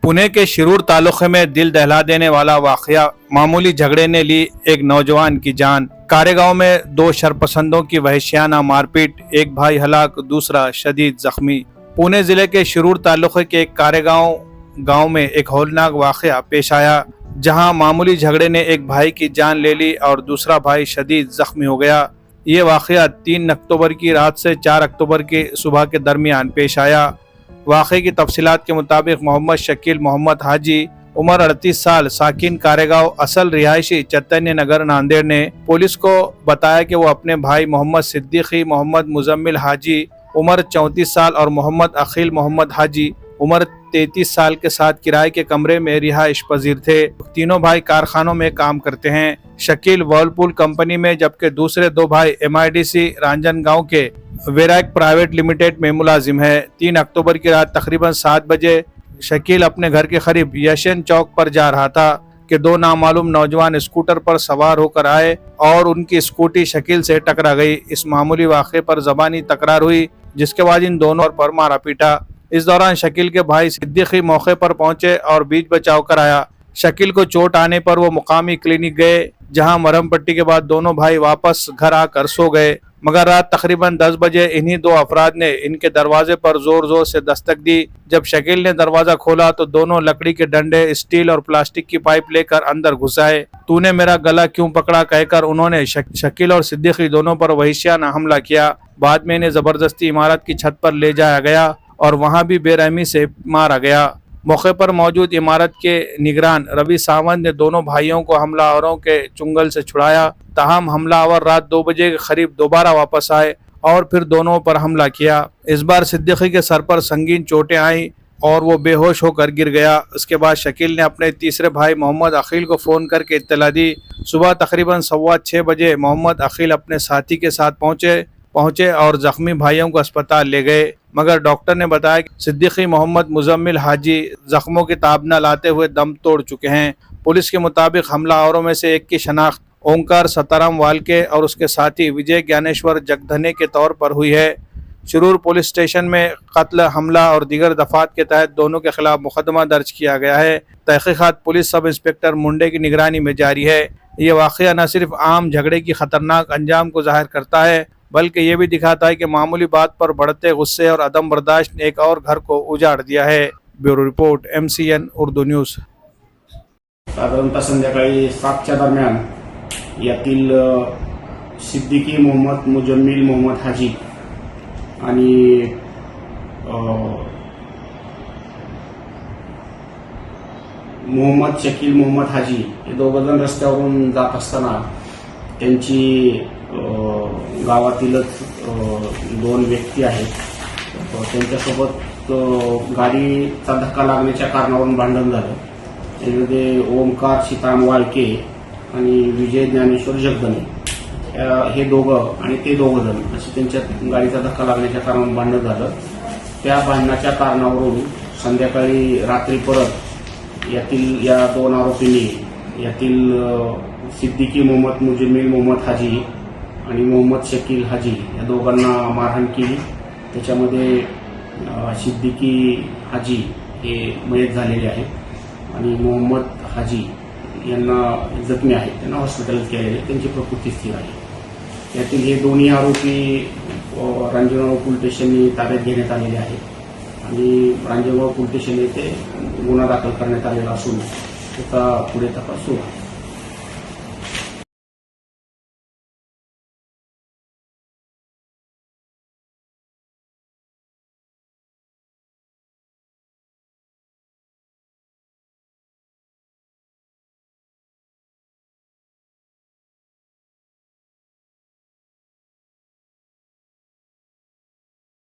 पुणे के शिरूर तालुके में दिल दहला देने वाला वाकया, मामूली झगड़े ने ली एक नौजवान की जान। कारेगांव में दो शरपसंदों की वहशियाना मारपीट, एक भाई हलाक दूसरा शदीद जख्मी। पुणे जिले के शिरूर तालुके के कारेगांव गांव में एक हौलनाक वाकया पेश आया, जहां मामूली झगड़े ने एक भाई की जान ले ली और दूसरा भाई शदीद जख्मी हो गया। ये वाकया 3 अक्टूबर की रात से 4 अक्टूबर की सुबह के दरमियान पेश आया। वाक़े की तफसीलात के मुताबिक मोहम्मद शकील मोहम्मद हाजी उम्र 38 साल साकिन कारेगांव असल रिहायशी चैतन्य नगर नांदेड़ ने पुलिस को बताया कि वो अपने भाई मोहम्मद सिद्दीकी मोहम्मद मुजम्मिल हाजी उम्र 34 साल और मोहम्मद अखिल मोहम्मद हाजी उम्र 33 साल के साथ किराए के कमरे में रिहाइश पजीर थे। तीनों भाई कारखानों में काम करते हैं। शकील वर्लपूल कंपनी में, जबकि दूसरे दो भाई MIDC रांजनगांव के वेराक प्राइवेट लिमिटेड में मुलाजिम है। 3 अक्टूबर की रात तकरीबन 7 बजे शकील अपने घर के करीब यशन चौक पर जा रहा था कि दो नामालूम नौजवान स्कूटर पर सवार होकर आए और उनकी स्कूटी शकील से टकरा गई। इस मामूली वाक़े पर ज़बानी तकरार हुई, जिसके बाद इन दोनों पर मारा पीटा। इस दौरान शकील के भाई सिद्दीकी मौके पर पहुंचे और बीच बचाव कराया। शकील को चोट आने पर वो मुकामी क्लिनिक गए, जहां मरहम पट्टी के बाद दोनों भाई वापस घर आकर सो गए। मगर रात तकरीबन 10 बजे इन्हीं दो अफराद ने इनके दरवाजे पर जोर जोर से दस्तक दी। जब शकील ने दरवाजा खोला तो दोनों लकड़ी के डंडे, स्टील और प्लास्टिक की पाइप लेकर अंदर घुस आए। तूने मेरा गला क्यों पकड़ा कहकर उन्होंने शकील और सिद्दीकी दोनों पर वहशियाना हमला किया। बाद में इन्हें जबरदस्ती इमारत की छत पर ले जाया गया और वहां भी बेरहमी से मारा गया। मौके पर मौजूद इमारत के निगरान रवि सावंत ने दोनों भाइयों को हमलावरों के चुंगल से छुड़ाया। ताहम हमलावर रात 2 बजे के करीब दोबारा वापस आए और फिर दोनों पर हमला किया। इस बार सिद्दीकी के सर पर संगीन चोटें आईं और वो बेहोश होकर गिर गया। इसके बाद शकील ने अपने तीसरे भाई मोहम्मद अखिल को फ़ोन करके इत्तला दी। सुबह तकरीबन 6:15 बजे मोहम्मद अखिल अपने साथी के साथ पहुंचे और जख्मी भाइयों को अस्पताल ले गए, मगर डॉक्टर ने बताया कि सिद्दीकी मोहम्मद मुजम्मिल हाजी जख्मों की ताब न लाते हुए दम तोड़ चुके हैं। पुलिस के मुताबिक हमलावरों में से एक की शनाख्त ओंकार सताराम वालके और उसके साथी विजय ज्ञानेश्वर जगधने के तौर पर हुई है। शिरूर पुलिस स्टेशन में कत्ल, हमला और दीगर दफात के तहत दोनों के खिलाफ मुकदमा दर्ज किया गया है। तहकीकात पुलिस सब इंस्पेक्टर मुंडे की निगरानी में जारी है। ये वाक़या न सिर्फ आम झगड़े की खतरनाक अंजाम को जाहिर करता है, बल्कि ये भी दिखाता है कि मामूली बात पर बढ़ते गुस्से और अदम बर्दाश्त ने एक और घर को उजाड़ दिया है। Bureau report, MCN Urdu news. साधारणतः संध्याकाळी 7च्या दरम्यान यातील सिद्दीकी मोहम्मद मुजम्मिल मोहम्मद हाजी आणि मोहम्मद शकील मोहम्मद हाजी हे दोघंजण रस्त्यावरून जात असताना त्यांची गावातीलच 2 व्यक्ती आहेत, त्यांच्यासोबत गाडीचा धक्का लागण्याच्या कारणावरून भांडण झालं। त्यामध्ये ओंकार सीताराम वाळके आणि विजय ज्ञानेश्वर जगधने हे दोघं आणि ते दोघंजण असे त्यांच्या गाडीचा धक्का लागण्याच्या कारणावरून भांडण झालं। त्या भांडणाच्या कारणावरून संध्याकाळी रात्री परत या 2 आरोपींनी यातील सिद्दीकी मोहम्मद मुजम्मिल मोहम्मद हाजी आणि मोहम्मद शकील हाजी या दोघांना मारहाण केली। त्याच्यामध्ये सिद्दीकी हाजी हे मयत झालेले आहेत आणि मोहम्मद हाजी यांना जखमी आहेत, त्यांना हॉस्पिटल केलेले, त्यांची प्रकृती स्थिर आहे। यातील हे दोन्ही आरोपी रांजणगाव पोलीस स्टेशनने ताब्यात घेण्यात आलेले आहेत आणि रांजणगाव पोलीस स्टेशन येथे गुन्हा दाखल करण्यात आलेला असून त्याचा पुढे तपास सुरू आहे।